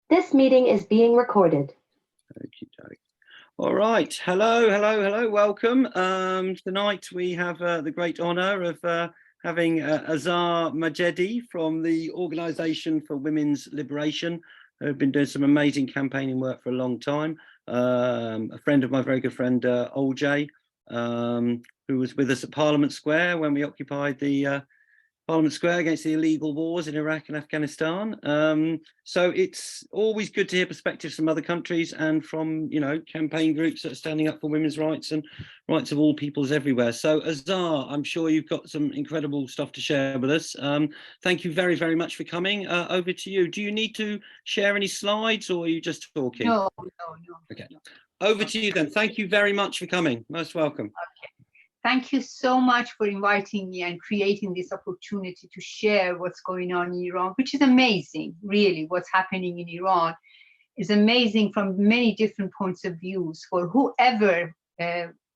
This meeting is being recorded. Okey-doke. All right. Hello. Welcome. Tonight we have the great honour of having Azar Majedi from the Organisation for Women's Liberation, who have been doing some amazing campaigning work for a long time. A friend of my very good friend, Oljay, who was with us at Parliament Square when we occupied the Parliament Square against the illegal wars in Iraq and Afghanistan. So it's always good to hear perspectives from other countries and from, you know, campaign groups that are standing up for women's rights and rights of all peoples everywhere. So Azar, I'm sure you've got some incredible stuff to share with us. Thank you very, very much for coming. Over to you. Do you need to share any slides or are you just talking? No. Okay. Over to you then. Thank you very much for coming. Most welcome. Okay. Thank you so much for inviting me and creating this opportunity to share what's going on in Iran, which is amazing, really. What's happening in Iran is amazing from many different points of views for whoever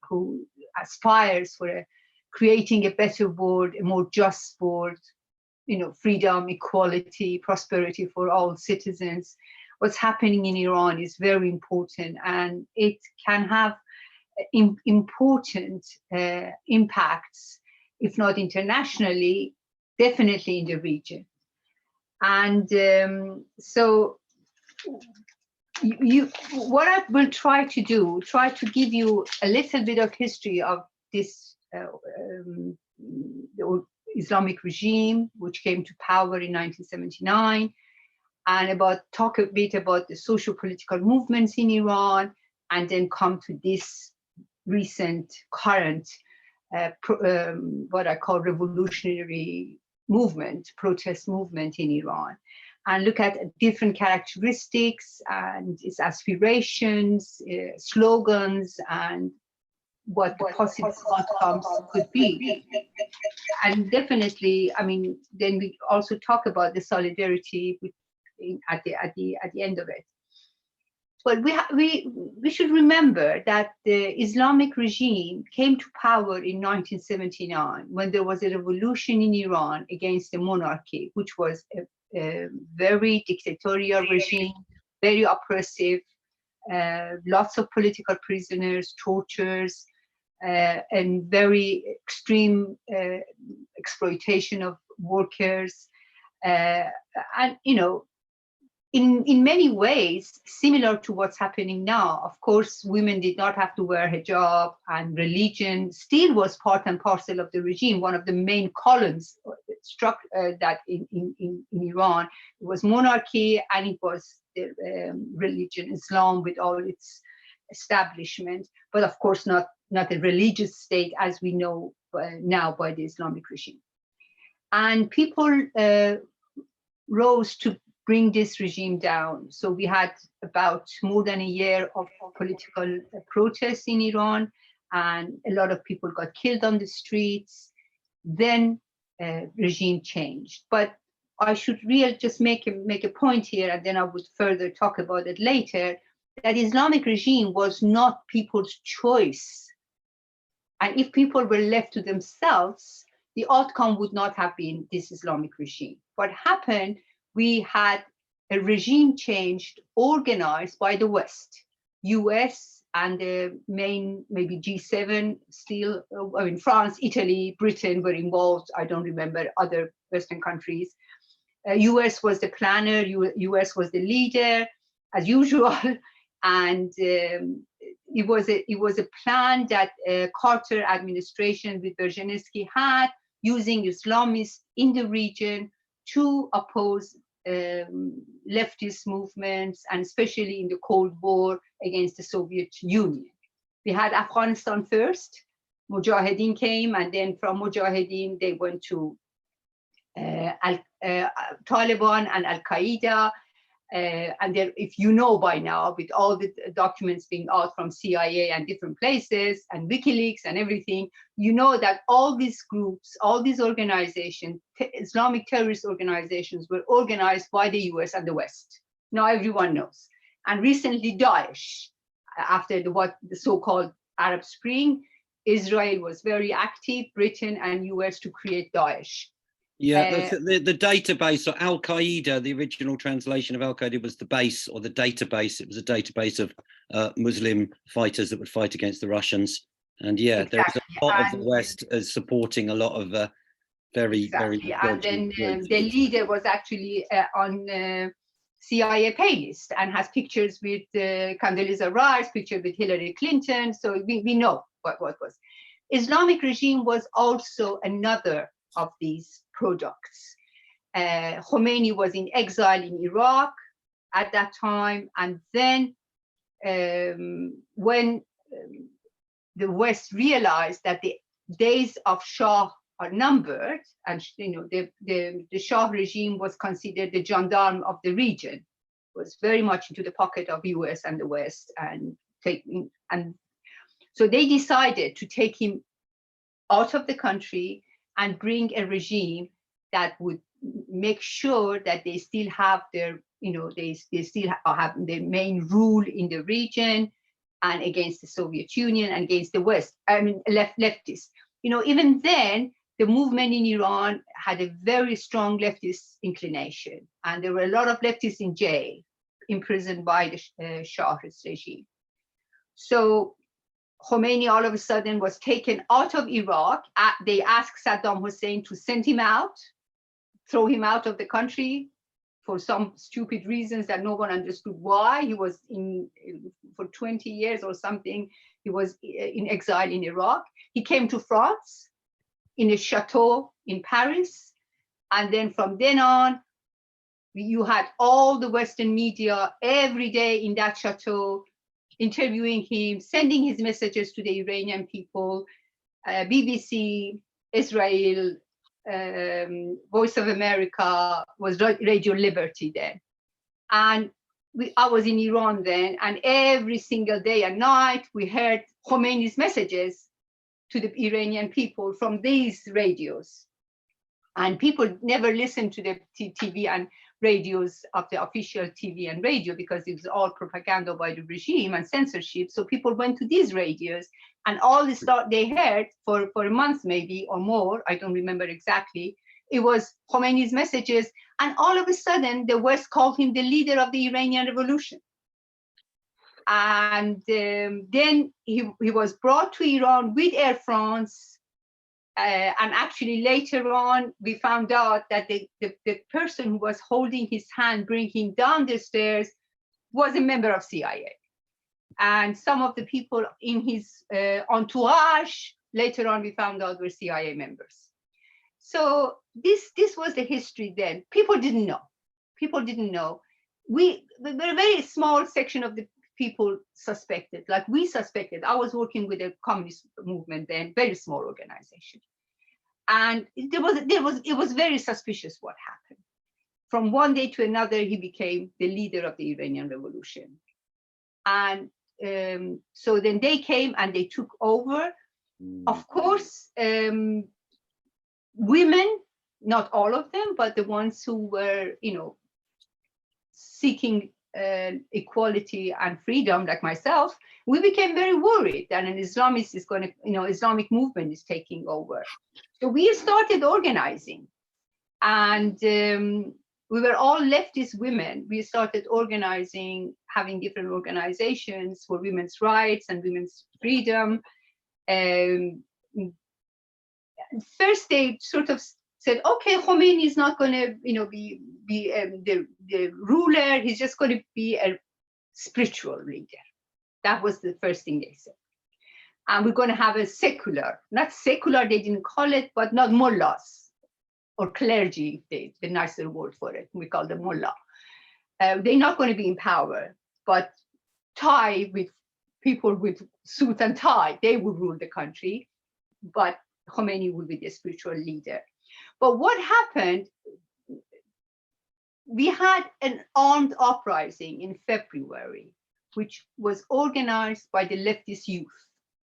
who aspires for creating a better world, a more just world, you know, freedom, equality, prosperity for all citizens. What's happening in Iran is very important, and it can have important impacts, if not internationally, definitely in the region. And so what I will try to do, try to give you a little bit of history of this the Islamic regime, which came to power in 1979, and talk a bit about the socio-political movements in Iran, and then come to this recent current what I call revolutionary movement, protest movement in Iran, and look at different characteristics and its aspirations, slogans, and what the possible outcomes could be. And definitely, I mean, then we also talk about the solidarity at the end of it. But we should remember that the Islamic regime came to power in 1979 when there was a revolution in Iran against the monarchy, which was a very dictatorial regime, very oppressive, lots of political prisoners, tortures, and very extreme exploitation of workers, and you know, in many ways, similar to what's happening now. Of course, women did not have to wear hijab, and religion still was part and parcel of the regime. One of the main columns struck that in Iran, it was monarchy, and it was the religion, Islam, with all its establishment, but of course not a religious state as we know now by the Islamic regime. And people rose to bring this regime down. So we had about more than a year of political protests in Iran, and a lot of people got killed on the streets. Then regime changed. But I should really just make a point here, and then I would further talk about it later, that Islamic regime was not people's choice. And if people were left to themselves, the outcome would not have been this Islamic regime. What happened, we had a regime change organized by the West, US, and the main, maybe G7 still, I mean, France, Italy, Britain were involved. I don't remember other Western countries. US was the planner, US was the leader, as usual. And it was a plan that Carter administration with Brzezinski had, using Islamists in the region to oppose leftist movements, and especially in the Cold War against the Soviet Union. We had Afghanistan first, Mujahideen came, and then from Mujahideen they went to Taliban and Al-Qaeda. And there, if you know by now, with all the documents being out from CIA and different places and WikiLeaks and everything, you know that all these groups, all these organizations, Islamic terrorist organizations, were organized by the US and the West. Now everyone knows. And recently Daesh, after the so-called Arab Spring, Israel was very active, Britain and US, to create Daesh. Yeah, the database, or Al Qaeda, the original translation of Al Qaeda was the base or the database. It was a database of Muslim fighters that would fight against the Russians. And yeah, Exactly. there's a lot of the West as supporting a lot of very, very. And then the leader was actually on CIA pay list and has pictures with Condoleezza Rice, picture with Hillary Clinton. So we know what was. Islamic regime was also another of these products. Khomeini was in exile in Iraq at that time, and then when the West realized that the days of Shah are numbered, and the Shah regime was considered the gendarme of the region, was very much into the pocket of US and the West, and so they decided to take him out of the country and bring a regime that would make sure that they still have their, they still have the main rule in the region and against the Soviet Union and against the West. I mean, leftists. Even then, the movement in Iran had a very strong leftist inclination, and there were a lot of leftists in jail, imprisoned by the Shah's regime. So Khomeini all of a sudden was taken out of Iraq. They asked Saddam Hussein to send him out, throw him out of the country for some stupid reasons that no one understood why. He was for 20 years or something, he was in exile in Iraq. He came to France in a chateau in Paris. And then from then on, you had all the Western media every day in that chateau, interviewing him, sending his messages to the Iranian people, BBC, Israel, Voice of America, was Radio Liberty then. And I was in Iran then, and every single day and night, we heard Khomeini's messages to the Iranian people from these radios. And people never listened to the TV and radios of the official TV and radio because it was all propaganda by the regime and censorship. So people went to these radios, and all this stuff they heard for a month maybe or more, I don't remember exactly, it was Khomeini's messages. And all of a sudden, the West called him the leader of the Iranian revolution. And then he was brought to Iran with Air France. And actually later on, we found out that the person who was holding his hand, bringing him down the stairs, was a member of CIA. And some of the people in his entourage, later on, we found out were CIA members. So this was the history then. People didn't know. People didn't know. We were a very small section of the people suspected, like we suspected. I was working with a communist movement then, very small organization. And it was very suspicious what happened. From one day to another, he became the leader of the Iranian revolution. And so then they came and they took over. Of course, women, not all of them, but the ones who were, seeking equality and freedom, like myself, we became very worried that an Islamist is going to, Islamic movement is taking over. So we started organizing, and we were all leftist women. We started organizing, having different organizations for women's rights and women's freedom. First, they sort of said, okay, Khomeini is not going to, be the ruler. He's just going to be a spiritual leader. That was the first thing they said. And we're going to have a secular, not secular, they didn't call it, but not mullahs or clergy, the nicer word for it. We call them mullah. They're not going to be in power, but tie with people with suit and tie, they would rule the country, but Khomeini would be the spiritual leader. But what happened, we had an armed uprising in February, which was organized by the leftist youth.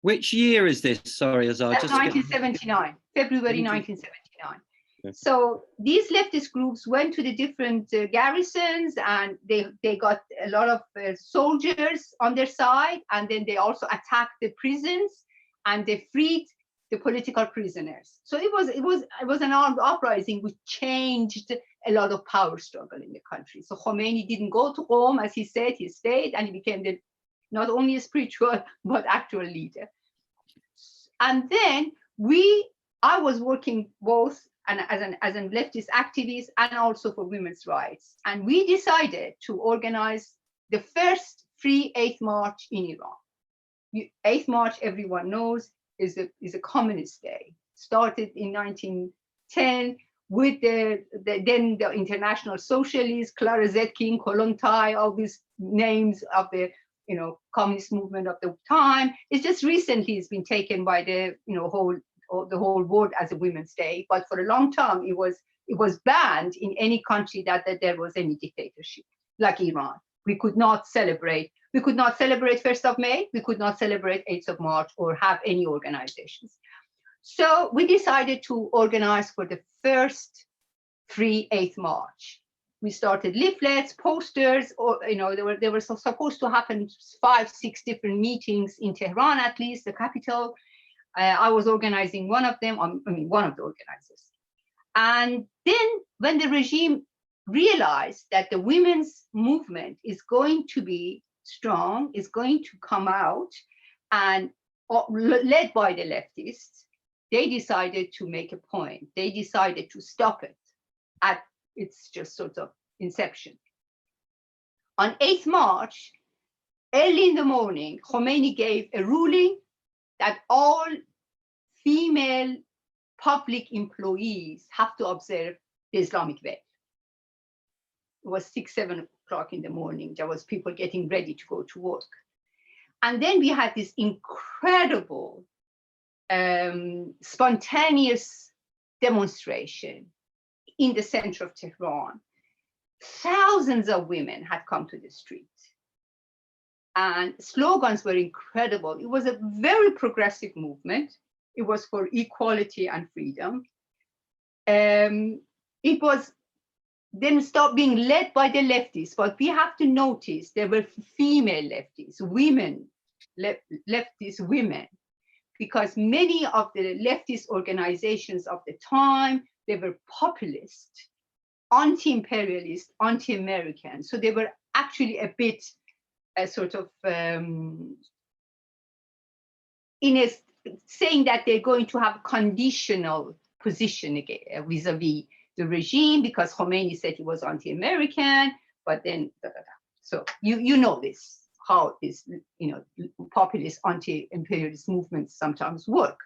Which year is this? Sorry, Azar. That's 1979, February 1979. Okay. So these leftist groups went to the different garrisons, and they got a lot of soldiers on their side, and then they also attacked the prisons, and they freed the political prisoners. So it was an armed uprising which changed a lot of power struggle in the country. So Khomeini didn't go to Qom, as he said, he stayed, and he became not only a spiritual but actual leader. And then I was working both as a leftist activist and also for women's rights. And we decided to organize the first free 8th March in Iran. 8th March, everyone knows, is a communist day. Started in 1910 with then the International Socialists, Clara Zetkin, Kollontai, all these names of the communist movement of the time. It's just recently it's been taken by the whole world as a Women's Day, but for a long time it was banned in any country that there was any dictatorship, like Iran. We could not celebrate 1st of May, we could not celebrate 8th of March or have any organizations. So we decided to organize for the first free 8th March. We started leaflets, posters, or they were supposed to happen 5-6 different meetings in Tehran, at least the capital. I was organizing one of them, one of the organizers. And then when the regime realized that the women's movement is going to be strong, is going to come out and led by the leftists, they decided to make a point. They decided to stop it at its just sort of inception. On 8th March, early in the morning, Khomeini gave a ruling that all female public employees have to observe the Islamic veil. It was 6-7 o'clock in the morning. There was people getting ready to go to work. And then we had this incredible spontaneous demonstration in the center of Tehran. Thousands of women had come to the street. And slogans were incredible. It was a very progressive movement. It was for equality and freedom. It was then stopped being led by the leftists, but we have to notice there were female leftists, leftist women, because many of the leftist organizations of the time, they were populist, anti-imperialist, anti-American. So they were actually a bit saying that they're going to have conditional position vis-a-vis the regime, because Khomeini said he was anti-American, but then so you know this, how this populist anti-imperialist movements sometimes work.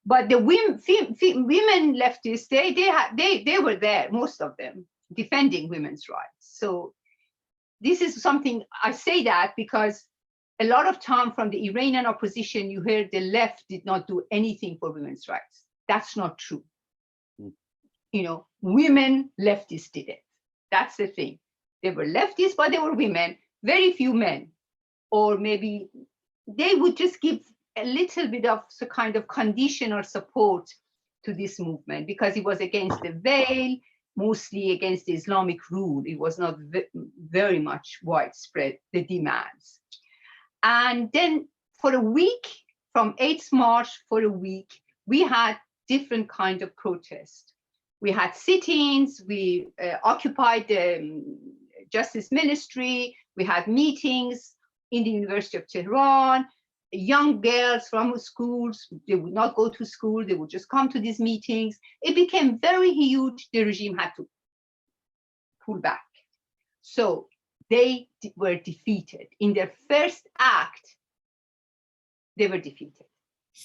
But the women leftists, they were there, most of them, defending women's rights. So this is something, I say that because a lot of time from the Iranian opposition, you heard the left did not do anything for women's rights. That's not true. Women leftists did it. That's the thing. They were leftists, but they were women, very few men. Or maybe they would just give a little bit of kind of conditional support to this movement because it was against the veil, mostly against the Islamic rule. It was not very much widespread, the demands. And then for a week, from 8th March for a week, we had different kind of protests. We had sit-ins, we occupied the Justice Ministry, we had meetings in the University of Tehran. Young girls from schools, they would not go to school, they would just come to these meetings. It became very huge. The regime had to pull back. So they were defeated. In their first act, they were defeated.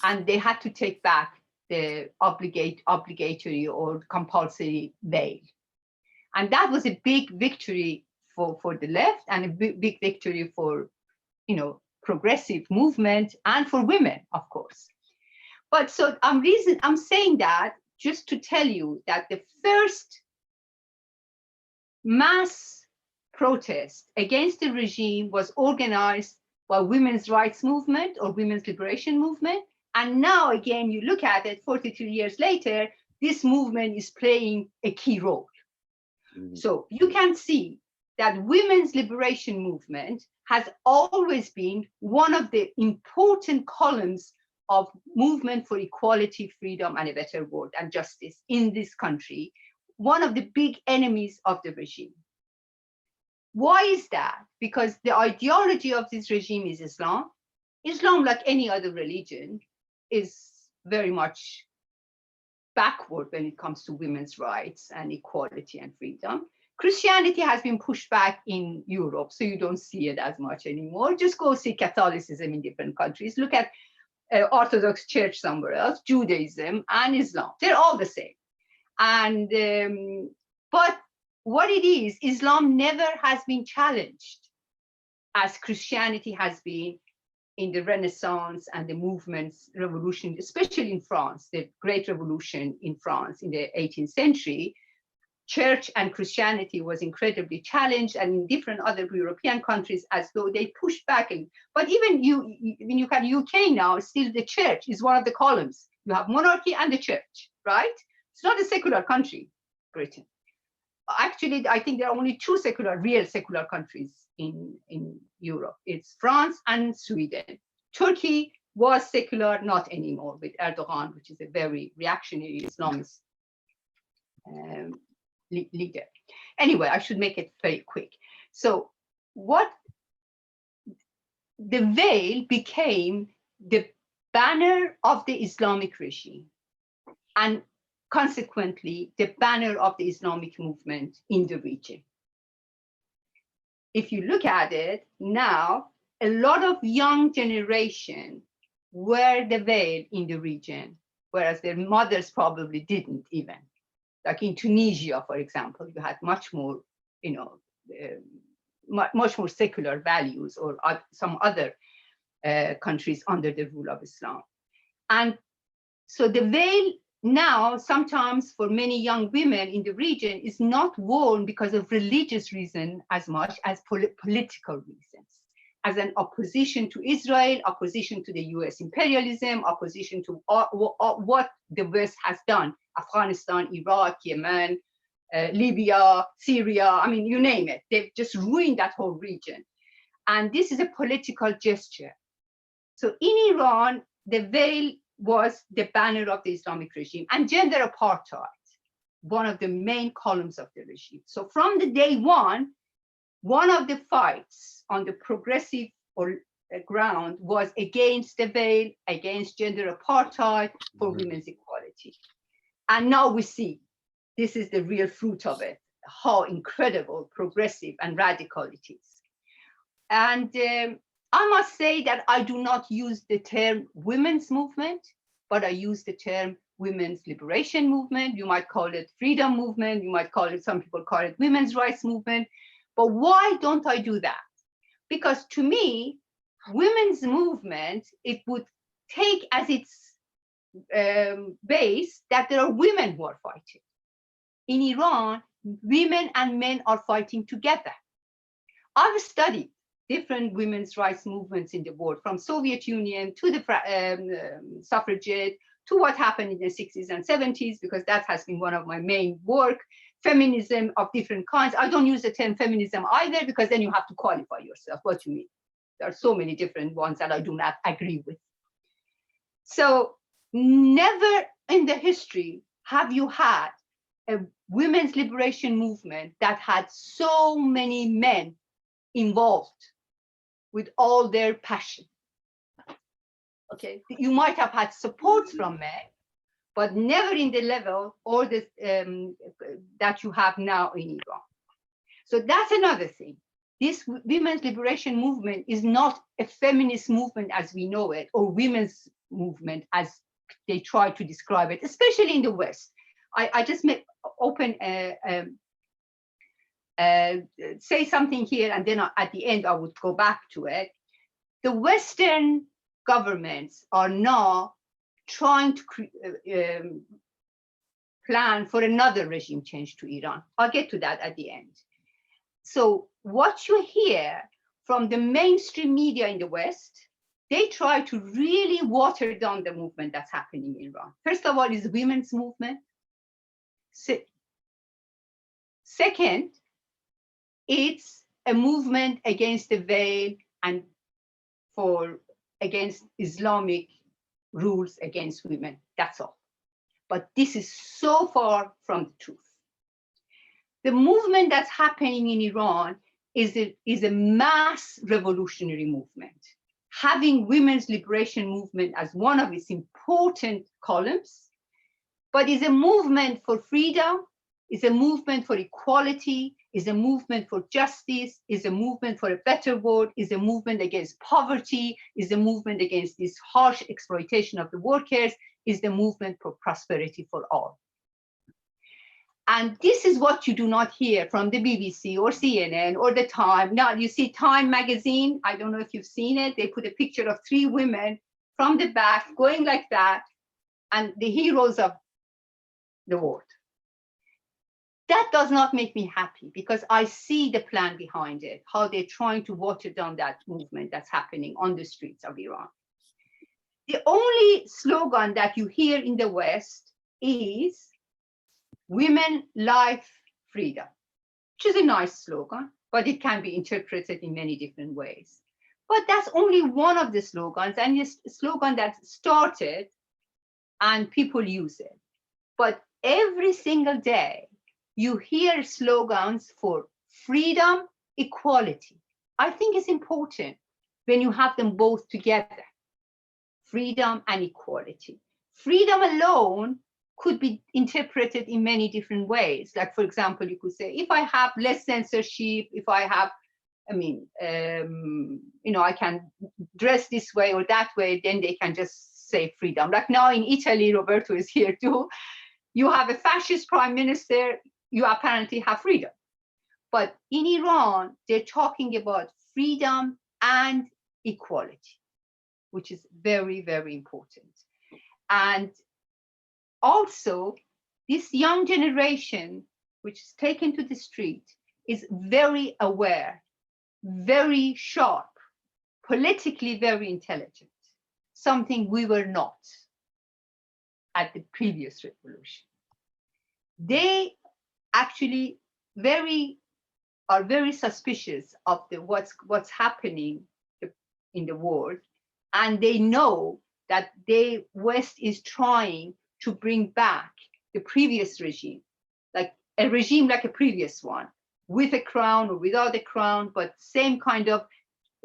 And they had to take back the obligatory or compulsory veil. And that was a big victory for the left and a big victory for, progressive movement and for women, of course. But so I'm saying that just to tell you that the first mass protest against the regime was organized by women's rights movement or women's liberation movement. And now again, you look at it 43 years later, this movement is playing a key role. Mm-hmm. So you can see that women's liberation movement has always been one of the important columns of movement for equality, freedom, and a better world and justice in this country, one of the big enemies of the regime. Why is that? Because the ideology of this regime is Islam. Islam, like any other religion, is very much backward when it comes to women's rights and equality and freedom. Christianity has been pushed back in Europe, so you don't see it as much anymore. Just go see Catholicism in different countries. Look at Orthodox Church somewhere else, Judaism and Islam. They're all the same. And but what it is, Islam never has been challenged as Christianity has been in the Renaissance and the movements, revolution, especially in France, the Great Revolution in France in the 18th century. Church and Christianity was incredibly challenged, and in different other European countries, as though they pushed back. But even when you can UK now, still the church is one of the columns. You have monarchy and the church, right? It's not a secular country, Britain. Actually, I think there are only two real secular countries in Europe. It's France and Sweden. Turkey was secular, not anymore, with Erdogan, which is a very reactionary Islamist leader. Anyway, I should make it very quick. So the veil became the banner of the Islamic regime, and consequently, the banner of the Islamic movement in the region. If you look at it now, a lot of young generation wear the veil in the region, whereas their mothers probably didn't even. Like in Tunisia, for example, you had much more, much more secular values, or some other countries under the rule of Islam. And so the veil now, sometimes for many young women in the region, is not worn because of religious reason as much as political reasons, as an opposition to Israel, opposition to the US imperialism, opposition to what the West has done, Afghanistan, Iraq, Yemen, Libya, Syria, I mean, you name it. They've just ruined that whole region. And this is a political gesture. So in Iran, the veil was the banner of the Islamic regime, and gender apartheid, one of the main columns of the regime. So from the day one of the fights on the progressive ground was against the veil, against gender apartheid, for women's equality. And now we see this is the real fruit of it, how incredible, progressive, and radical it is. And I must say that I do not use the term women's movement, but I use the term women's liberation movement. You might call it freedom movement. You might call it, some people call it women's rights movement. But why don't I do that? Because to me, women's movement, it would take as its base that there are women who are fighting. In Iran, women and men are fighting together. I've studied different women's rights movements in the world, from Soviet Union to the suffragette, to what happened in the 60s and 70s, because that has been one of my main work, feminism of different kinds. I don't use the term feminism either, because then you have to qualify yourself, what you mean. There are so many different ones that I do not agree with. So never in the history have you had a women's liberation movement that had so many men involved with all their passion. Okay, you might have had support from men, but never in the level or the that you have now in Iran. So that's another thing. This women's liberation movement is not a feminist movement as we know it, or women's movement as they try to describe it, especially in the West. I just say something here, and then at the end I would go back to it. The Western governments are now trying to plan for another regime change to Iran. I'll get to that at the end. So what you hear from the mainstream media in the West, they try to really water down the movement that's happening in Iran. First of all, is the women's movement. Second, it's a movement against the veil and against Islamic rules against women. That's all. But this is so far from the truth. The movement that's happening in Iran is a mass revolutionary movement, having women's liberation movement as one of its important columns, but is a movement for freedom, is a movement for equality, is a movement for justice, is a movement for a better world, is a movement against poverty, is a movement against this harsh exploitation of the workers, is the movement for prosperity for all. And this is what you do not hear from the BBC or CNN or the Time. Now you see Time magazine, I don't know if you've seen it, they put a picture of 3 women from the back going like that, and the heroes of the world. That does not make me happy, because I see the plan behind it, how they're trying to water down that movement that's happening on the streets of Iran. The only slogan that you hear in the West is women, life, freedom, which is a nice slogan, but it can be interpreted in many different ways. But that's only one of the slogans, and it's a slogan that started and people use it. But every single day, you hear slogans for freedom, equality. I think it's important when you have them both together, freedom and equality. Freedom alone could be interpreted in many different ways. Like, for example, you could say, if I have less censorship, if I have, I can dress this way or that way, then they can just say freedom. Like now in Italy, Roberto is here too. You have a fascist prime minister, you apparently have freedom. But in Iran, they're talking about freedom and equality, which is very, very important. And also, this young generation, which is taken to the street, is very aware, very sharp, politically very intelligent, something we were not at the previous revolution. They actually are very suspicious of what's happening in the world, and they know that the West is trying to bring back the previous regime, like a regime like a previous one, with a crown or without a crown, but same kind of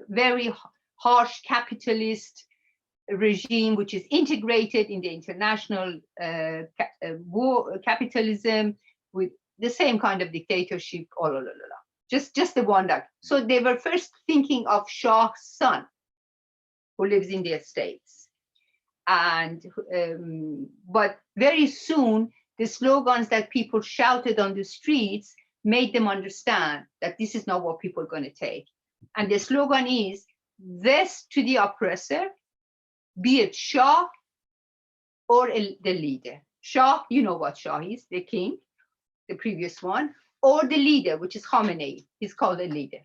very harsh capitalist regime, which is integrated in the international capitalism with the same kind of dictatorship, just the one that. So they were first thinking of Shah's son, who lives in the States. And but very soon, the slogans that people shouted on the streets made them understand that this is not what people are going to take. And the slogan is, this to the oppressor, be it Shah or the leader. Shah, you know what Shah is, the king, the previous one, or the leader, which is Khamenei, he's called a leader.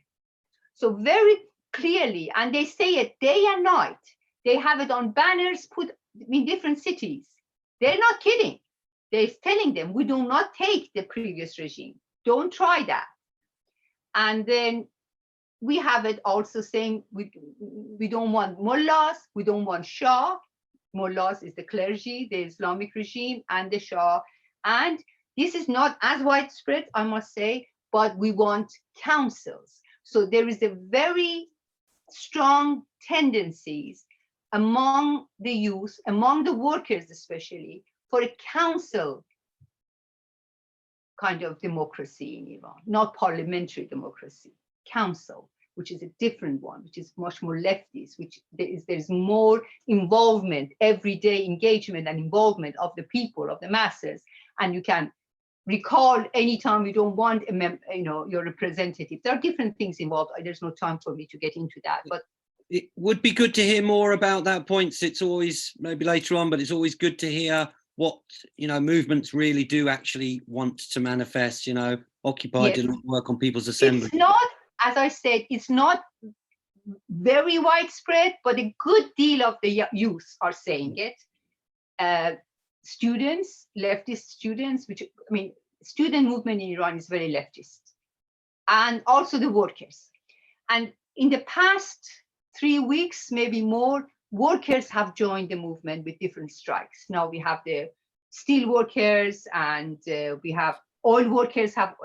So very clearly, and they say it day and night, they have it on banners put in different cities. They're not kidding. They're telling them, we do not take the previous regime. Don't try that. And then we have it also saying, we don't want mullahs, we don't want Shah. Mullahs is the clergy, the Islamic regime, and the Shah. And this is not as widespread, I must say, but we want councils. So there is a very strong tendencies among the youth, among the workers especially, for a council kind of democracy in Iran, not parliamentary democracy, council, which is a different one, which is much more leftist, which there's more involvement, everyday engagement and involvement of the people, of the masses, and you can recall anytime you don't want your representative. There are different things involved. There's no time for me to get into that, but it would be good to hear more about that point. It's always, maybe later on, but it's always good to hear what movements really do actually want to manifest. Occupy yes. did not work on people's assembly. It's not, as I said, it's not very widespread, but a good deal of the youth are saying it. Students, leftist students, student movement in Iran is very leftist, and also the workers. And in the past 3 weeks, maybe more, workers have joined the movement with different strikes. Now we have the steel workers, and we have oil workers have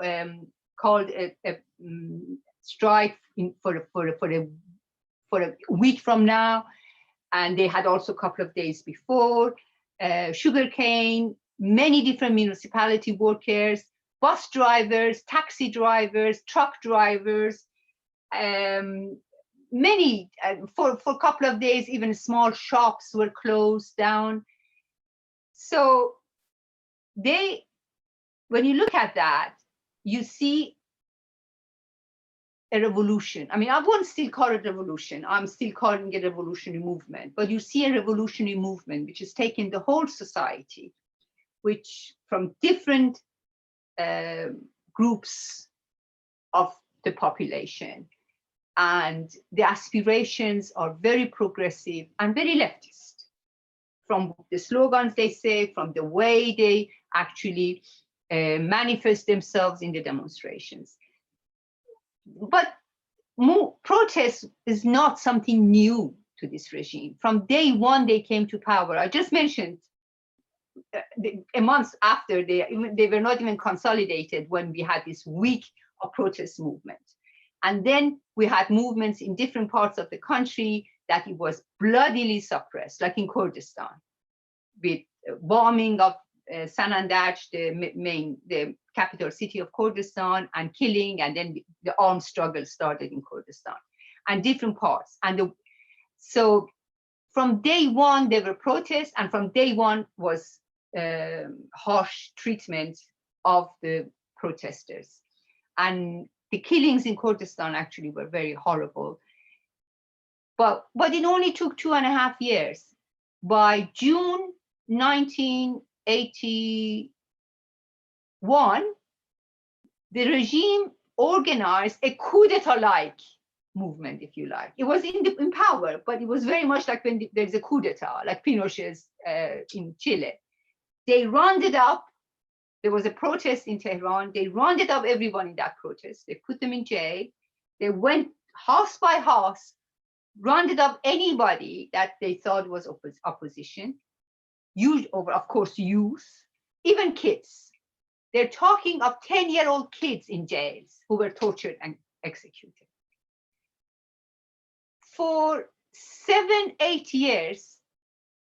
called a strike for a week from now, and they had also a couple of days before. Sugarcane, many different municipality workers, bus drivers, taxi drivers, truck drivers, many for a couple of days, even small shops were closed down. So when you look at that, you see a revolution. I mean, I won't still call it revolution. I'm still calling it a revolutionary movement. But you see a revolutionary movement which is taking the whole society, which from different groups of the population, and the aspirations are very progressive and very leftist. From the slogans they say, from the way they actually manifest themselves in the demonstrations. But protest is not something new to this regime. From day one they came to power. I just mentioned a month after they were not even consolidated when we had this week of protest movement. And then we had movements in different parts of the country that it was bloodily suppressed, like in Kurdistan, with bombing of Sanandaj, the capital city of Kurdistan, and killing, and then the armed struggle started in Kurdistan, and different parts. And so from day one, there were protests, and from day one was harsh treatment of the protesters. And the killings in Kurdistan actually were very horrible. But it only took 2.5 years. By June 1981, the regime organized a coup d'etat-like movement, if you like. It was in power, but it was very much like when there's a coup d'etat, like Pinochet's in Chile. They rounded up. There was a protest in Tehran. They rounded up everyone in that protest. They put them in jail. They went house by house, rounded up anybody that they thought was opposition, of course, youth, even kids. They're talking of 10-year-old kids in jails who were tortured and executed. For 7-8 years,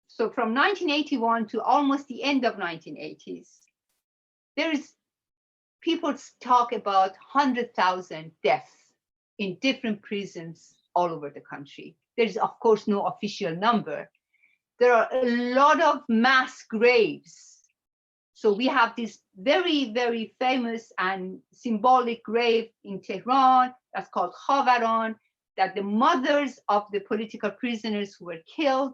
so from 1981 to almost the end of 1980s, people talk about 100,000 deaths in different prisons all over the country. There's, of course, no official number. There are a lot of mass graves. So we have this very, very famous and symbolic grave in Tehran that's called Khavaran, that the mothers of the political prisoners who were killed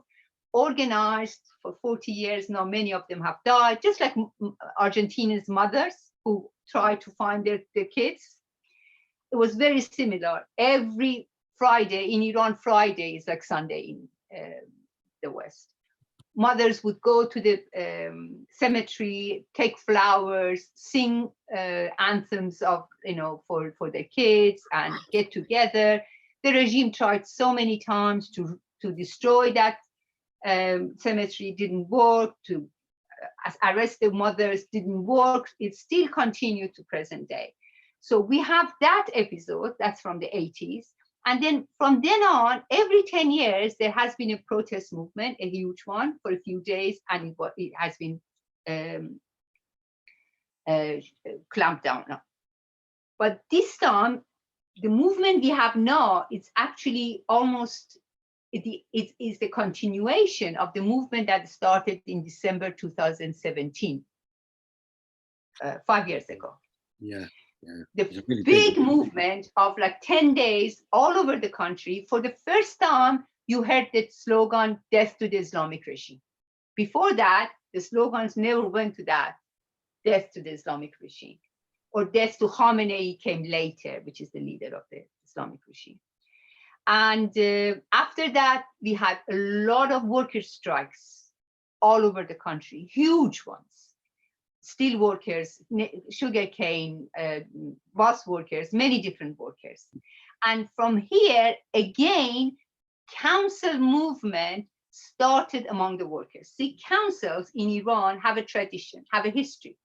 organized for 40 years. Now many of them have died, just like Argentina's mothers who tried to find their kids. It was very similar. Every Friday in Iran, Friday is like Sunday in the West. Mothers would go to the cemetery, take flowers, sing anthems of, for their kids, and get together. The regime tried so many times to destroy that cemetery, didn't work, to arrest the mothers, didn't work. It still continued to present day. So we have that episode, that's from the 80s. And then from then on, every 10 years, there has been a protest movement, a huge one for a few days, and it has been clamped down now. But this time, the movement we have now, it's actually almost, it is the continuation of the movement that started in December 2017, 5 years ago. Yeah. The really big movement of like 10 days all over the country. For the first time, you heard the slogan, "Death to the Islamic regime." Before that, the slogans never went to that, "Death to the Islamic regime," or "Death to Khamenei" came later, which is the leader of the Islamic regime. And after that, we had a lot of worker strikes all over the country, huge ones. Steel workers, sugarcane, bus workers, many different workers. And from here, again, council movement started among the workers. See, councils in Iran have a tradition, have a history.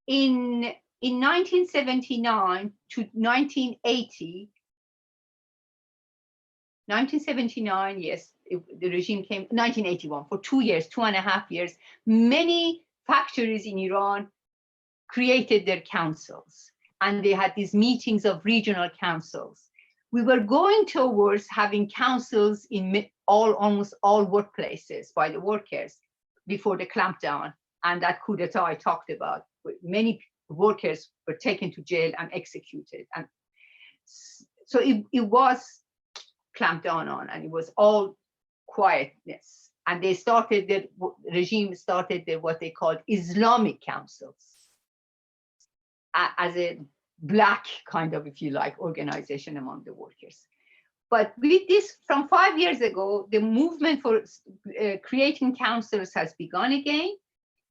In 1979 to 1980, 1979, yes, the regime came, 1981, for 2 years, 2.5 years, many factories in Iran created their councils, and they had these meetings of regional councils. We were going towards having councils in almost all workplaces by the workers before the clampdown and that coup d'etat I talked about. Many workers were taken to jail and executed. And so it was clamped down on, and it was all quietness. And they started, the regime started what they called Islamic councils as a black kind of, if you like, organization among the workers. But with this, from 5 years ago, the movement for creating councils has begun again.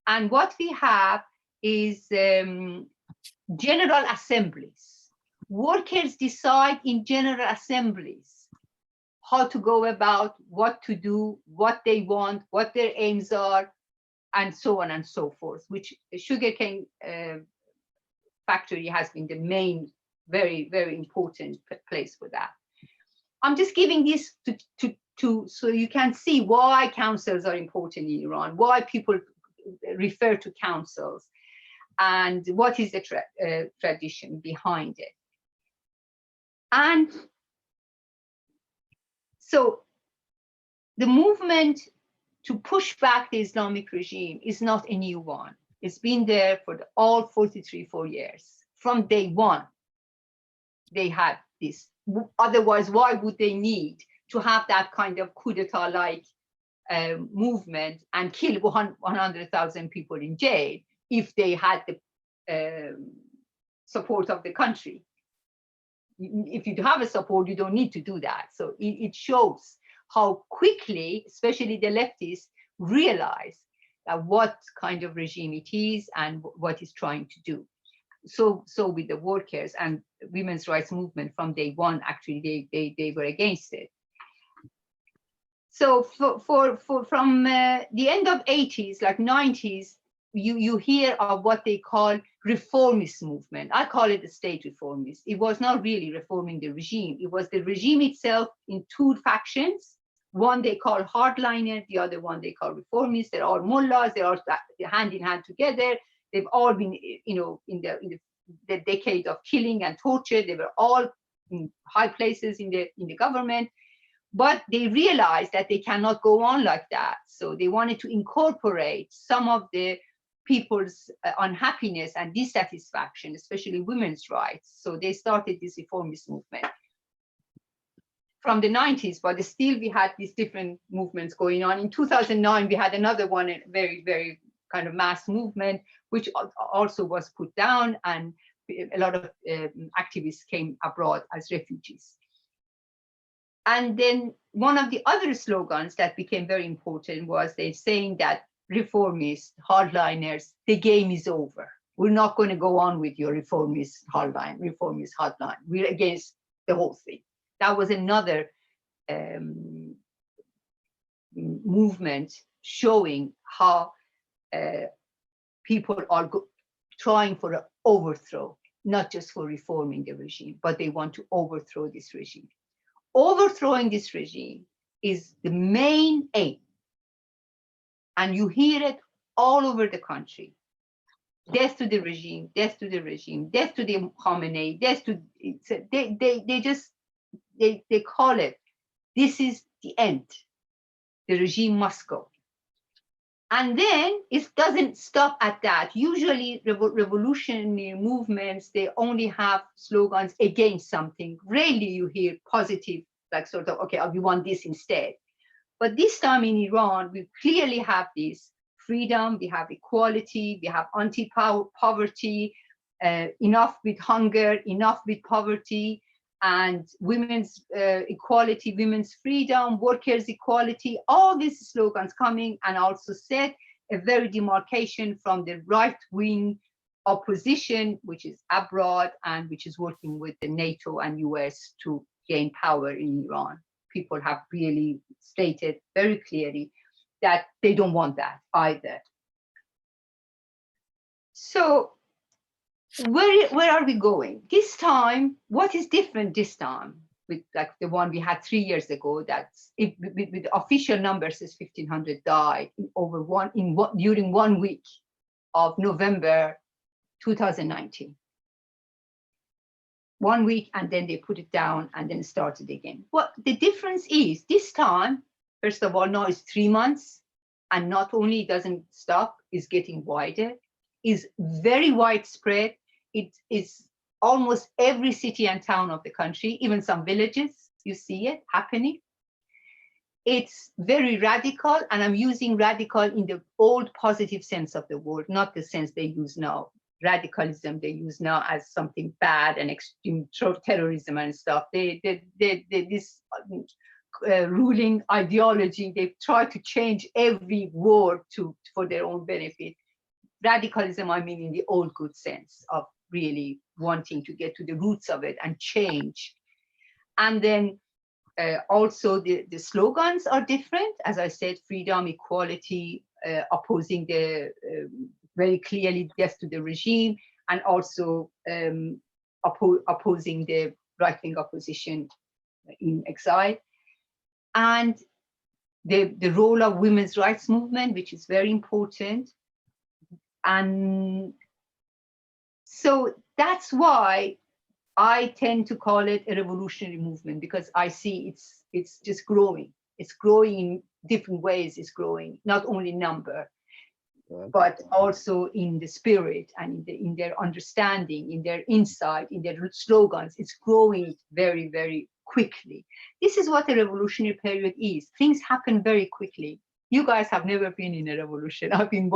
And what we have is general assemblies. Workers decide in general assemblies how to go about, what to do, what they want, what their aims are, and so on and so forth, which sugarcane factory has been the main, very, very important place for that. I'm just giving this to so you can see why councils are important in Iran, why people refer to councils, and what is the tradition behind it. And so the movement to push back the Islamic regime is not a new one. It's been there for all 4 years. From day one, they had this. Otherwise, why would they need to have that kind of coup d'etat-like movement and kill 100,000 people in jail if they had the support of the country? If you have a support, you don't need to do that. So it shows how quickly, especially the leftists, realize that what kind of regime it is and what it's trying to do. So with the workers and women's rights movement from day one, actually they were against it. So from the end of 80s, like 90s, you hear of what they call reformist movement. I call it the state reformist. It was not really reforming the regime. It was the regime itself in two factions. One they call hardliner, the other one they call reformists. They're all mullahs. They're all hand in hand together. They've all been, in the decade of killing and torture. They were all in high places in the government. But they realized that they cannot go on like that. So they wanted to incorporate some of the people's unhappiness and dissatisfaction, especially women's rights. So they started this reformist movement from the 90s, but still we had these different movements going on. In 2009, we had another one, a very, very kind of mass movement, which also was put down, and a lot of activists came abroad as refugees. And then one of the other slogans that became very important was they saying that reformists, hardliners, the game is over. We're not going to go on with your reformist hardline. We're against the whole thing. That was another movement showing how people are trying for an overthrow, not just for reforming the regime, but they want to overthrow this regime. Overthrowing this regime is the main aim. And you hear it all over the country. Death to the regime, death to the regime, death to the Khamenei, death to, they call it, this is the end. The regime must go. And then it doesn't stop at that. Usually revolutionary movements, they only have slogans against something. Rarely you hear positive, like sort of, okay, we want this instead. But this time in Iran, we clearly have this freedom, we have equality, we have anti-poverty, enough with hunger, enough with poverty, and women's equality, women's freedom, workers' equality, all these slogans coming, and also set a very demarcation from the right-wing opposition, which is abroad and which is working with the NATO and US to gain power in Iran. people have really stated very clearly that they don't want that either. So where are we going? This time, what is different this time with like the one we had 3 years ago? That's with official numbers says 1,500 died during 1 week of November 2019. 1 week, and then they put it down and then started again. What the difference is this time, first of all, now it's 3 months, and not only doesn't stop, it's getting wider, is very widespread. It is almost every city and town of the country, even some villages, you see it happening. It's very radical, and I'm using radical in the old positive sense of the word, not the sense they use now. Radicalism they use now as something bad and extreme terrorism and stuff. This ruling ideology, they try to change every word for their own benefit. Radicalism, I mean in the old good sense of really wanting to get to the roots of it and change. And then also the slogans are different. As I said, freedom, equality, opposing the very clearly death to the regime, and also opposing the right-wing opposition in exile. And the role of women's rights movement, which is very important. And so that's why I tend to call it a revolutionary movement, because I see it's just growing. It's growing in different ways. It's growing not only in number, but also in the spirit and in their understanding, in their insight, in their slogans. It's growing very, very quickly. This is what a revolutionary period is. Things happen very quickly. You guys have never been in a revolution. I've been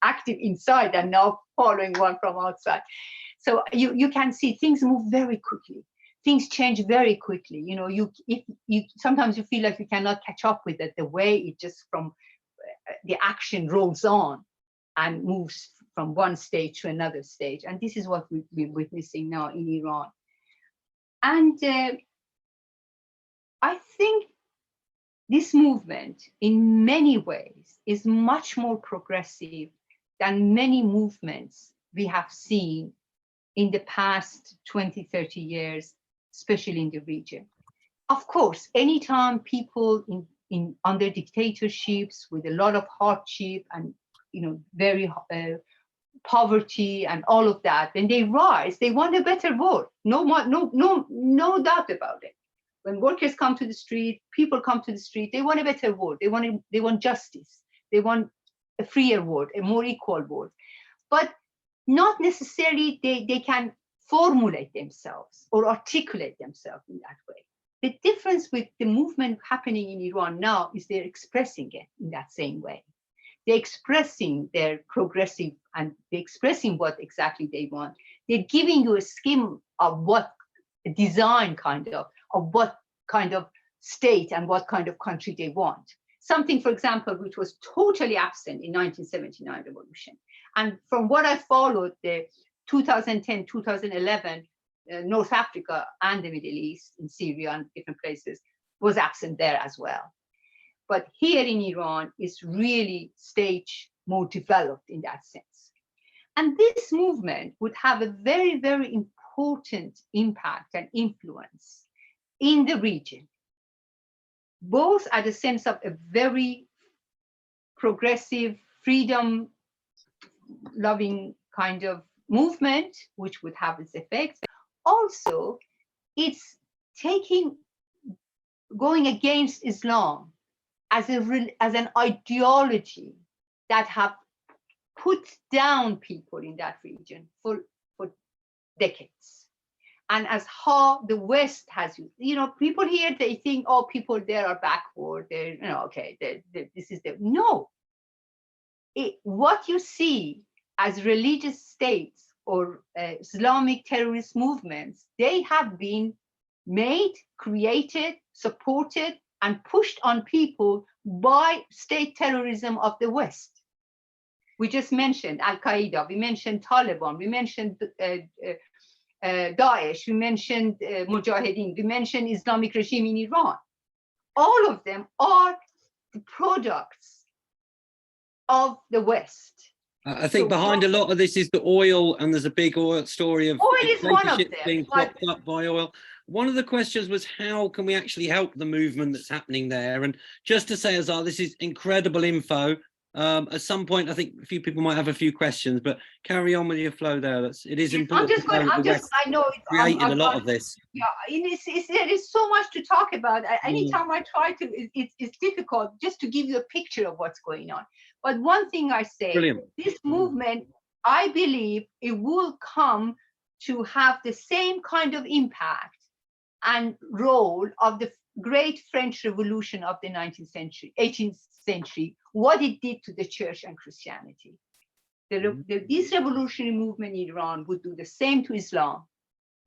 active inside and now following one from outside. So you can see things move very quickly. Things change very quickly. You know, sometimes you feel like you cannot catch up with it, the way it just from the action rolls on and moves from one stage to another stage. And this is what we're witnessing now in Iran. And I think this movement in many ways is much more progressive than many movements we have seen in the past 20, 30 years, especially in the region. Of course, anytime people under dictatorships with a lot of hardship and very poverty and all of that, when they rise, they want a better world. No doubt about it. When workers come to the street, people come to the street, they want a better world. They want justice. They want a freer world, a more equal world. But not necessarily they can formulate themselves or articulate themselves in that way. The difference with the movement happening in Iran now is they're expressing it in that same way. They're expressing their progressive, and they're expressing what exactly they want. They're giving you a scheme of what a design of what kind of state and what kind of country they want. Something, for example, which was totally absent in 1979 revolution. And from what I followed, the 2010, 2011, North Africa and the Middle East, in Syria and different places, was absent there as well. But here in Iran is really stage more developed in that sense. And this movement would have a very, very important impact and influence in the region, both at the sense of a very progressive, freedom-loving kind of movement, which would have its effects. Also, it's going against Islam as an ideology that have put down people in that region for decades. And as how the West has, people here, they think, oh, people there are backward. They're, this is the, no. What you see as religious states or Islamic terrorist movements, they have been made, created, supported, and pushed on people by state terrorism of the West. We just mentioned Al-Qaeda, we mentioned Taliban, we mentioned Daesh, we mentioned Mujahideen, we mentioned Islamic regime in Iran. all of them are the products of the West. I think So behind a lot of this is the oil, and there's a big oil story of oil is one of dictatorships them, being but propped up by oil. One of the questions was, how can we actually help the movement that's happening there? And just to say, Azar, this is incredible info. At some point, I think a few people might have a few questions, but carry on with your flow there. It is important. I know it's created a lot of this. Yeah, there is so much to talk about. Anytime I try to, it's difficult just to give you a picture of what's going on. But one thing I say, Brilliant. This movement, I believe it will come to have the same kind of impact and role of the great French Revolution of the 19th century, 18th century, what it did to the church and Christianity. This revolutionary movement in Iran would do the same to Islam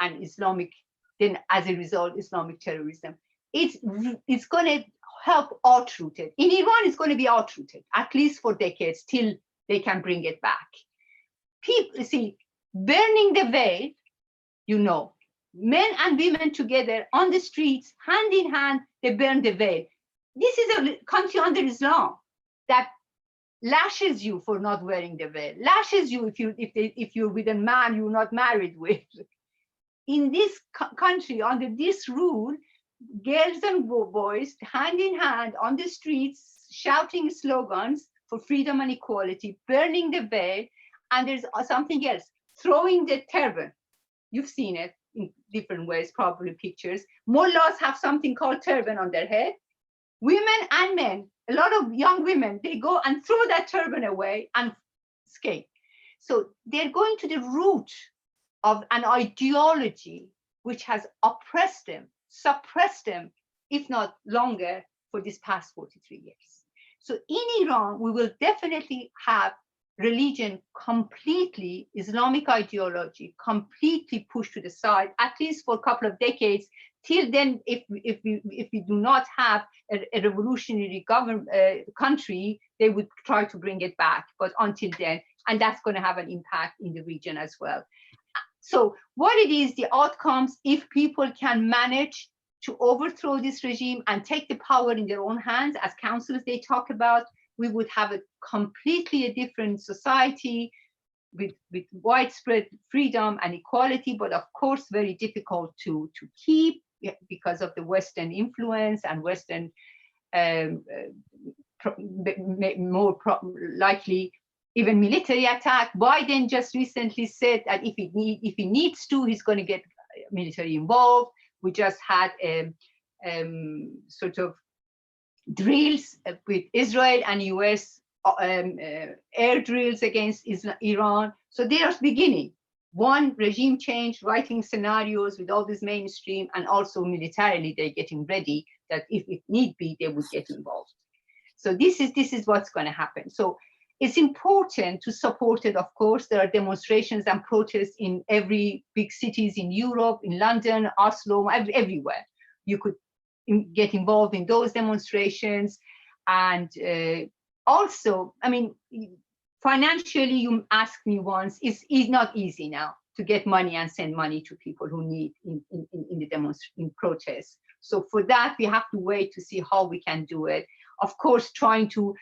and Islamic, then as a result, Islamic terrorism. It's going to help outroot it. In Iran, it's going to be outrooted, at least for decades, till they can bring it back. People, see, burning the veil, you know, men and women together on the streets, hand in hand, they burn the veil. This is a country under Islam that lashes you for not wearing the veil, lashes you if you're with a man you're not married with. In this country, under this rule, girls and boys, hand in hand on the streets, shouting slogans for freedom and equality, burning the veil, and there's something else, throwing the turban. You've seen it in different ways, probably pictures. Mullahs have something called turban on their head. Women and men, a lot of young women, they go and throw that turban away and escape. So they're going to the root of an ideology which has oppressed them, suppressed them, if not longer, for this past 43 years. So in Iran, we will definitely have religion completely, Islamic ideology completely pushed to the side, at least for a couple of decades. Till then, if we do not have a revolutionary country, they would try to bring it back. But until then, and that's going to have an impact in the region as well. So what it is, the outcomes, if people can manage to overthrow this regime and take the power in their own hands, as councils they talk about, we would have a completely different society with widespread freedom and equality, but of course very difficult to keep because of the Western influence and Western likely even military attack. Biden just recently said that if he needs to, he's going to get military involved. We just had sort of drills with Israel and US air drills against Iran. So they are beginning. One, regime change, writing scenarios with all this mainstream, and also militarily they're getting ready that if it need be, they would get involved. So this is what's going to happen. So it's important to support it, of course. There are demonstrations and protests in every big cities in Europe, in London, Oslo, everywhere. You could get involved in those demonstrations. And also, I mean, financially, you asked me once, it's not easy now to get money and send money to people who need in the protests. So for that, we have to wait to see how we can do it. Of course, trying to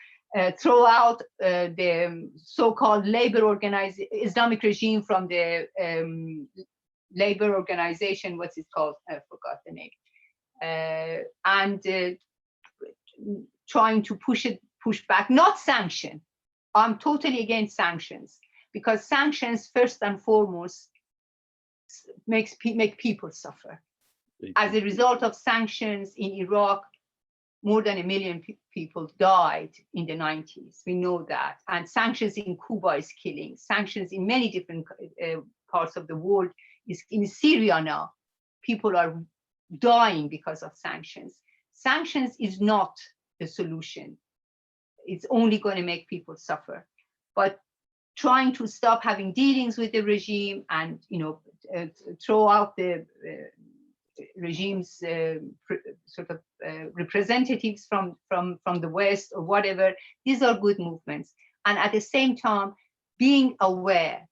throw out the so-called Islamic regime from the labor organization, what's it called? I forgot the name. And trying to push back, not sanction. I'm totally against sanctions, because sanctions first and foremost make people suffer. As a result of sanctions in Iraq, more than 1 million people died in the 90s. We know that. And sanctions in Cuba is killing. Sanctions in many different parts of the world is in Syria now. People are dying because of sanctions. Sanctions is not the solution. It's only going to make people suffer. But trying to stop having dealings with the regime and, you know, throw out the regime's sort of representatives from the West or whatever, these are good movements. And at the same time, being aware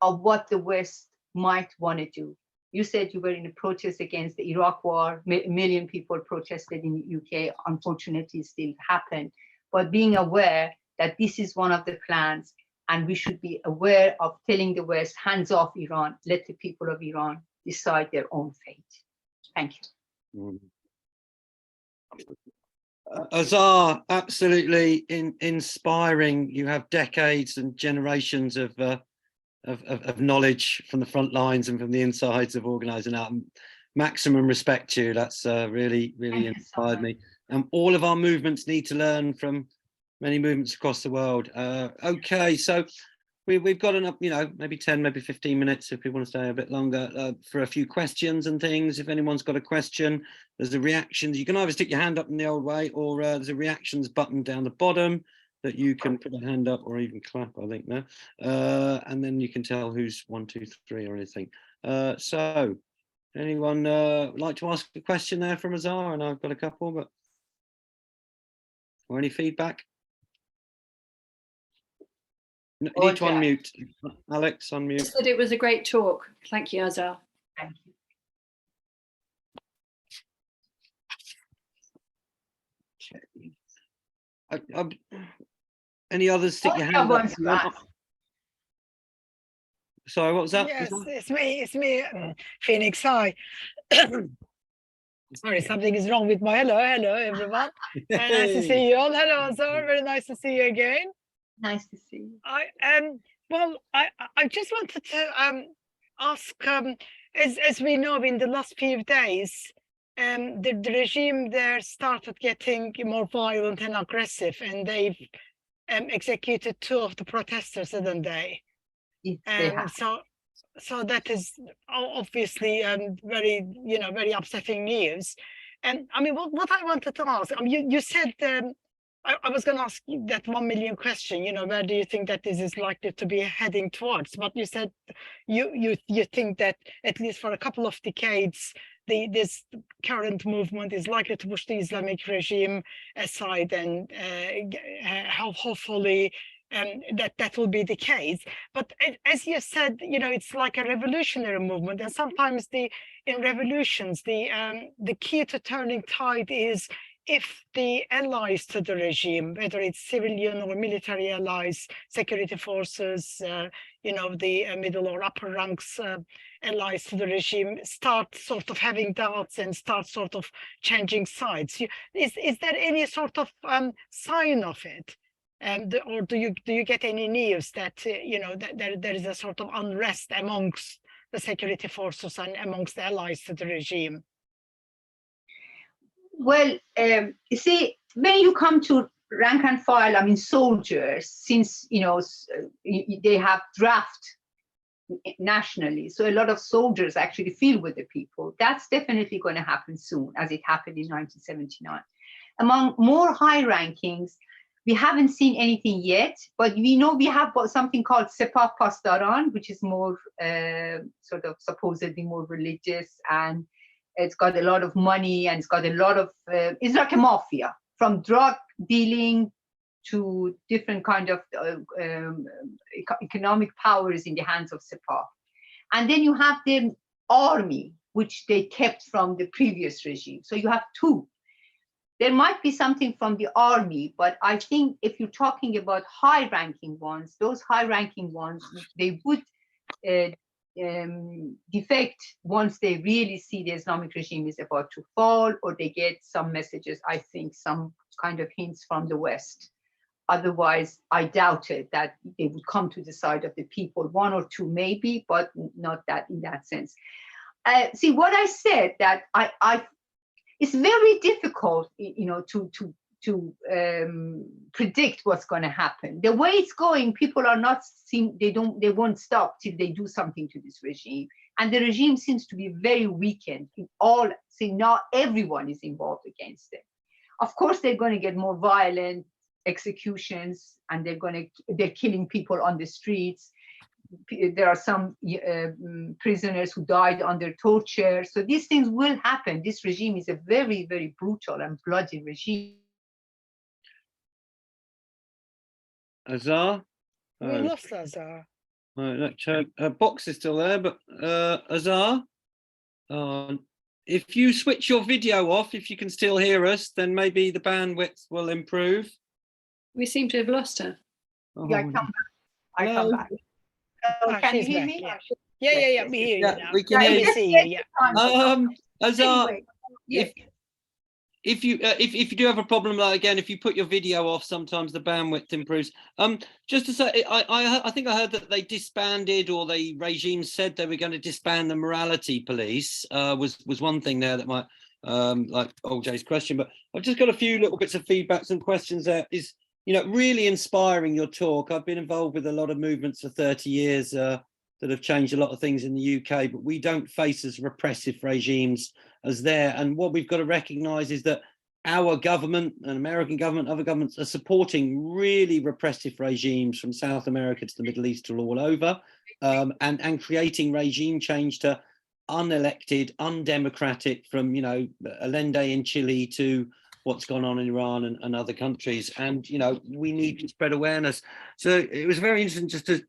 of what the West might want to do. You said you were in a protest against the Iraq war. A million people protested in the UK. Unfortunately, it still happened. But being aware that this is one of the plans, and we should be aware of telling the West, hands off Iran, let the people of Iran decide their own fate. Thank you. Azar, absolutely inspiring. You have decades and generations of knowledge from the front lines and from the insides of organising out. Maximum respect to you. That's really inspired me. And all of our movements need to learn from many movements across the world. Okay, so we've got enough, maybe 10, maybe 15 minutes if we want to stay a bit longer for a few questions and things. If anyone's got a question, there's a reactions. You can either stick your hand up in the old way, or there's a reactions button down the bottom that you can put a hand up or even clap, I think now. And then you can tell who's 1, 2, 3 or anything. So anyone like to ask a question there from Azar? And I've got a couple, but or any feedback? You need to unmute. Alex, unmute. I said it was a great talk. Thank you, Azar. Thank you. Any others stick your hand up? Sorry, what was that? Yes, it's me, Phoenix. Hi. Sorry, something is wrong with my hello everyone. Nice to see you all. Hello, Azar. Very nice to see you again. Nice to see you. I just wanted to ask, as we know, in the last few days, the regime there started getting more violent and aggressive, and they've executed 2 of the protesters, didn't they? So that is obviously very upsetting news. And I mean, what I wanted to ask, I mean, you said I was going to ask you that 1 million question, where do you think that this is likely to be heading towards? But you said you think that at least for a couple of decades, this current movement is likely to push the Islamic regime aside, and hopefully that will be the case. But as you said, it's like a revolutionary movement, and sometimes in revolutions the key to turning tide is if the allies to the regime, whether it's civilian or military allies, security forces, the middle or upper ranks allies to the regime, start sort of having doubts and start sort of changing sides. Is there any sort of sign of it? Or do you get any news that that there is a sort of unrest amongst the security forces and amongst the allies to the regime? Well, you see, when you come to rank and file, I mean, soldiers, since, they have draft nationally, so a lot of soldiers actually feel with the people. That's definitely going to happen soon, as it happened in 1979. Among more high rankings, we haven't seen anything yet, but we know we have something called Sepah Pasdaran, which is more sort of supposedly more religious, and it's got a lot of money, and it's got a lot of, it's like a mafia, from drug dealing to different kind of economic powers in the hands of Sepah. And then you have the army, which they kept from the previous regime. So you have 2. There might be something from the army, but I think if you're talking about high-ranking ones, those high-ranking ones, they would defect once they really see the Islamic regime is about to fall, or they get some messages, I think, some kind of hints from the West. Otherwise, I doubt it that they would come to the side of the people. 1 or 2 maybe, but not that in that sense. See, what I said, that it's very difficult, to predict what's going to happen. The way it's going, people are not they won't stop till they do something to this regime. And the regime seems to be very weakened in all. See, not everyone is involved against it. Of course, they're going to get more violent executions, and they're killing people on the streets. There are some prisoners who died under torture. So these things will happen. This regime is a very, very brutal and bloody regime. Azar? We lost Azar. Right, box is still there, but Azar? If you switch your video off, if you can still hear us, then maybe the bandwidth will improve. We seem to have lost her. Yeah, I come back. I Hello? come back. Oh, Can you she's hear back, me? yeah. Oh, Yeah, yes, yeah, yes, we yes. hear Yeah, you now. we can Yeah, hear it you. just see you, takes yeah. time. Azar, Anyway, yes. if you do have a problem, like again, if you put your video off, sometimes the bandwidth improves. Just to say, I think I heard that they disbanded, or the regime said they were going to disband the morality police. Was one thing there that might like old Jay's question, but I've just got a few little bits of feedbacks and questions. There is, really inspiring, your talk. I've been involved with a lot of movements for 30 years that have changed a lot of things in the UK, but we don't face as repressive regimes as there. And what we've got to recognize is that our government, and American government, other governments, are supporting really repressive regimes from South America to the Middle East to all over, and creating regime change to unelected, undemocratic, from Allende in Chile to what's gone on in Iran and other countries. And we need to spread awareness. So it was very interesting just to.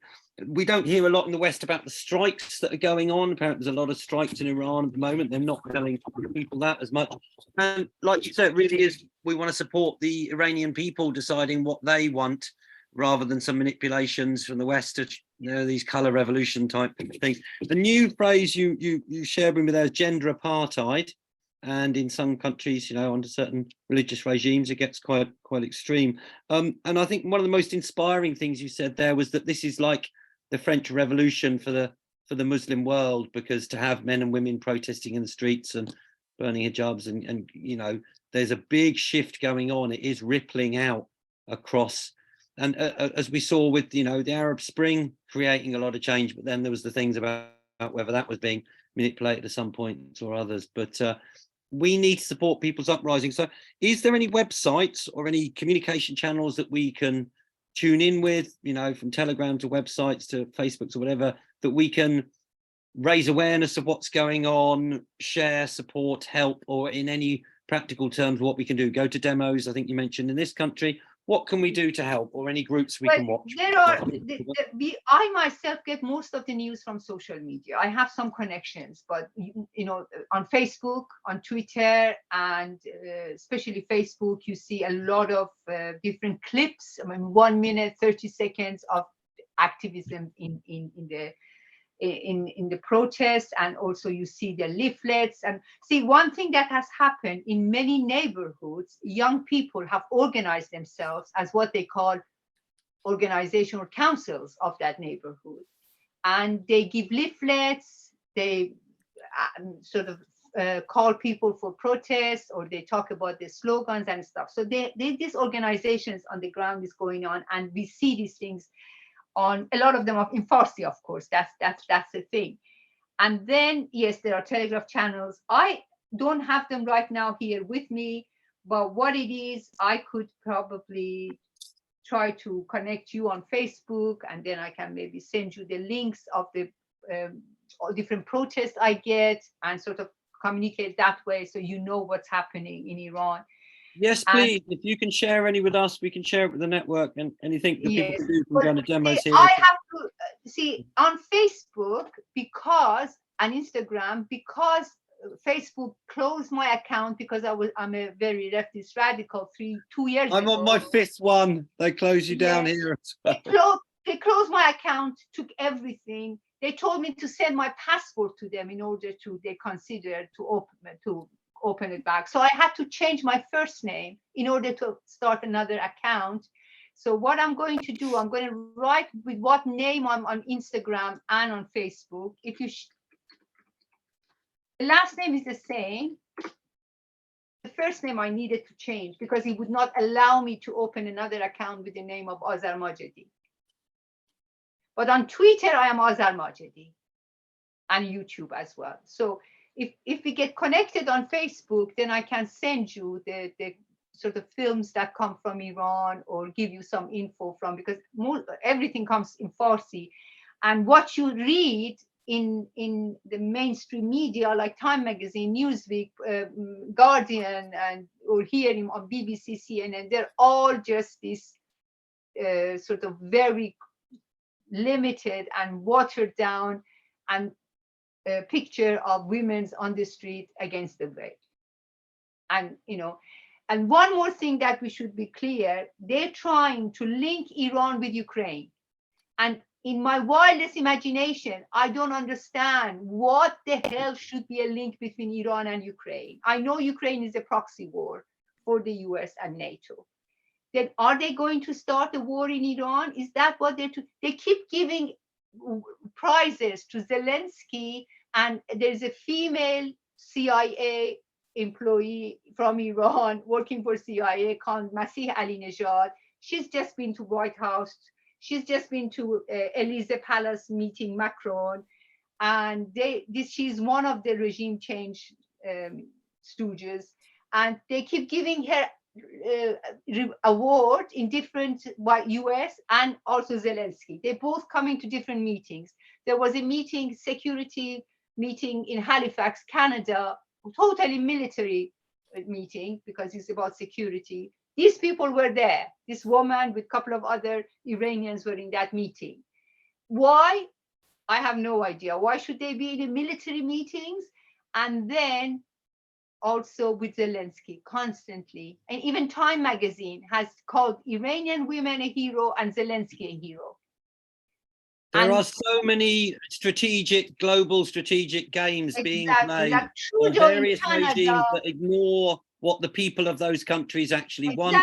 We don't hear a lot in the West about the strikes that are going on. Apparently there's a lot of strikes in Iran at the moment. They're not telling people that as much. And like you said, it really is, we want to support the Iranian people deciding what they want, rather than some manipulations from the West to these color revolution type things. The new phrase you shared with me there is gender apartheid. And in some countries, under certain religious regimes, it gets quite extreme. And I think one of the most inspiring things you said there was that this is like the French Revolution for the Muslim world, because to have men and women protesting in the streets and burning hijabs, and there's a big shift going on. It is rippling out across, and as we saw with the Arab Spring creating a lot of change, but then there was the things about whether that was being manipulated at some points or others. But we need to support people's uprising. So is there any websites or any communication channels that we can tune in with, from Telegram to websites to Facebooks or whatever, that we can raise awareness of what's going on, share, support, help, or in any practical terms, what we can do? Go to demos, I think you mentioned, in this country. What can we do to help, or any groups we can watch? There are. I myself get most of the news from social media. I have some connections, but on Facebook, on Twitter, and especially Facebook, you see a lot of different clips. 1 minute, 30 seconds of activism in the protest, and also you see the leaflets. And see, one thing that has happened in many neighborhoods, young people have organized themselves as what they call organizational councils of that neighborhood, and they give leaflets, they sort of call people for protests, or they talk about the slogans and stuff. So these organizations on the ground is going on, and we see these things on a lot of them in Farsi, of course. That's the thing. And then, yes, there are telegraph channels. I don't have them right now here with me, but what it is, I could probably try to connect you on Facebook, and then I can maybe send you the links of the different protests I get, and sort of communicate that way, so you know what's happening in Iran. Yes, please. If you can share any with us, we can share it with the network, and anything that people can do from going to demos here. I have to see on Facebook and Instagram, because Facebook closed my account because I'm a very leftist radical 2 years ago. I'm on my 5th one. They close you down here. They closed my account, took everything. They told me to send my passport to them in order they consider to open it back. So I had to change my first name in order to start another account. So what I'm going to do, I'm going to write with what name I'm on Instagram and on Facebook. If you the last name is the same. The first name I needed to change because it would not allow me to open another account with the name of Azar Majedi. But on Twitter, I am Azar Majedi, and YouTube as well. So if we get connected on Facebook, then I can send you the sort of films that come from Iran, or give you some info from, because everything comes in Farsi. And what you read in the mainstream media like Time Magazine, Newsweek, Guardian, or hearing on BBC, CNN, they're all just this sort of very limited and watered down and picture of women on the street against the veil. And, and one more thing that we should be clear, they're trying to link Iran with Ukraine. And in my wildest imagination, I don't understand what the hell should be a link between Iran and Ukraine. I know Ukraine is a proxy war for the US and NATO. Then are they going to start a war in Iran? Is that what they keep giving prizes to Zelensky, and there's a female CIA employee from Iran working for CIA called Masih Alinejad. She's just been to White House. She's just been to Elysee Palace meeting Macron, and she's one of the regime change stooges, and they keep giving her award in different US and also Zelensky. They both coming to different meetings. There was a meeting, security meeting in Halifax, Canada, totally military meeting because it's about security. These people were there. This woman with a couple of other Iranians were in that meeting. Why? I have no idea. Why should they be in the military meetings? And then also with Zelensky constantly. And even Time magazine has called Iranian women a hero and Zelensky a hero. There are so many global strategic games being played by various regimes that ignore what the people of those countries actually want.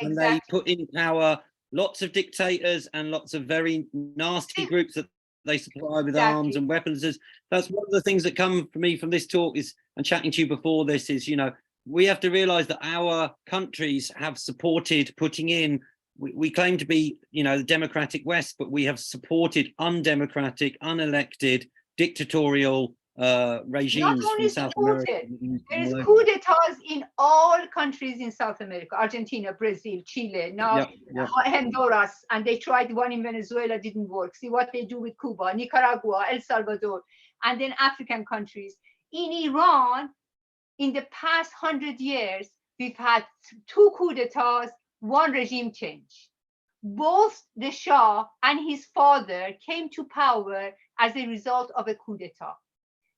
And they put in power lots of dictators and lots of very nasty groups that they supply with arms and weapons. That's one of the things that come for me from this talk is, and chatting to you before this is, we have to realize that our countries have supported putting in, we claim to be, the democratic West, but we have supported undemocratic, unelected, dictatorial regimes from South America. There is coup d'etats in all countries in South America: Argentina, Brazil, Chile, now Honduras, and they tried one in Venezuela, didn't work. See what they do with Cuba, Nicaragua, El Salvador, and then African countries. In Iran, in the past 100 years, we've had 2 coup d'etats, 1 regime change. Both the Shah and his father came to power as a result of a coup d'etat.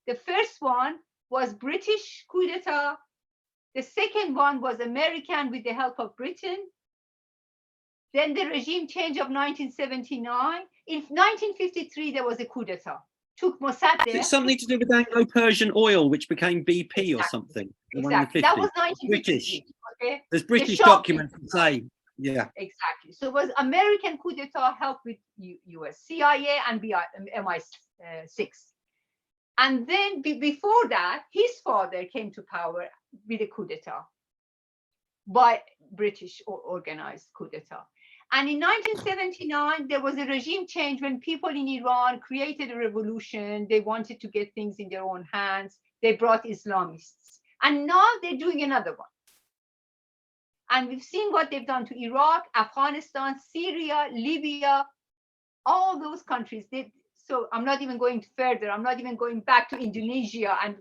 The first one was British coup d'etat. The second one was American with the help of Britain. Then the regime change of 1979. In 1953, there was a coup d'etat. Took Mossadegh. It's something to do with Anglo-Persian oil, which became BP or something. Exactly. That was 1953. British. Okay. There's British documents that say, Exactly. So it was American coup d'etat helped with US CIA and MI6. And then before that, his father came to power with a coup d'etat by British organized coup d'etat. And in 1979, there was a regime change when people in Iran created a revolution. They wanted to get things in their own hands. They brought Islamists. And now they're doing another one. And we've seen what they've done to Iraq, Afghanistan, Syria, Libya, all those countries. So I'm not even going further. I'm not even going back to Indonesia and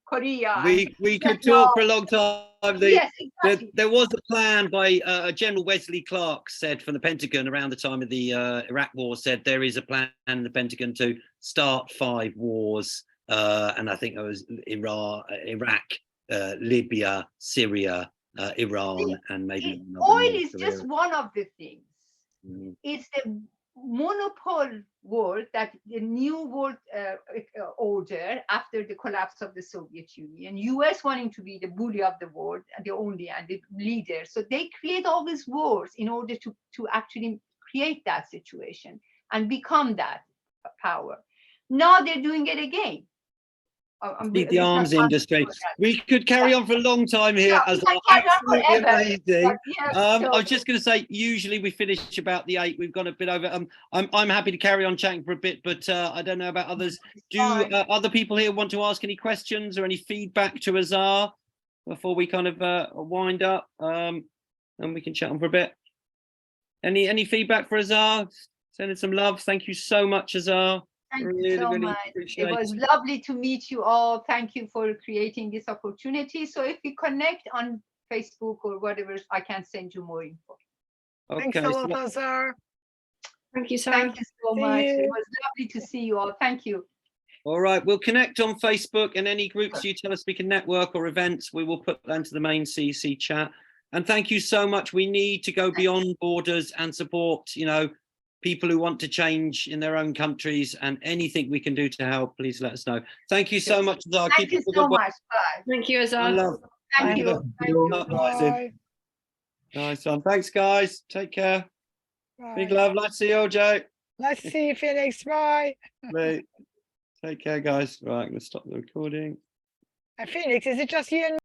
Korea. We could talk for a long time. Yes, exactly. There was a plan by General Wesley Clark said from the Pentagon around the time of the Iraq war, said there is a plan in the Pentagon to start 5 wars. And I think it was Iraq, Libya, Syria, Iran, and maybe oil is just one of the things. It's the monopole world, that the new world order after the collapse of the Soviet Union, US wanting to be the bully of the world, the only and the leader. So they create all these wars in order to actually create that situation and become that power. Now they're doing it again. The arms industry. We could carry on for a long time here. As absolutely amazing. I was just going to say, usually we finish about the 8. We've gone a bit over. I'm happy to carry on chatting for a bit, but I don't know about others. Do other people here want to ask any questions or any feedback to Azar before we kind of wind up, and we can chat on for a bit? Any feedback for Azar? Sending some love. Thank you so much, Azar. Thank you so much. It was lovely to meet you all. Thank you for creating this opportunity. So if we connect on Facebook or whatever, I can send you more info. Okay. Thanks a lot, Azar. Thank you, Sarah. Thank you so much. It was lovely to see you all. Thank you. All right, we'll connect on Facebook, and any groups you tell us we can network or events, we will put them to the main CC chat. And thank you so much. We need to go beyond borders and support, you know, people who want to change in their own countries, and anything we can do to help, please let us know. Thank you so much, Azar. Thank you so much. Bye. Thank you, Azar. Thank you. Bye. Nice one. Thanks, guys. Take care. Big Bye. love. Nice to see you, OJ. Nice to see you, Phoenix. Bye. Mate. Take care, guys. Right, I'm going to stop the recording. Phoenix, is it just you and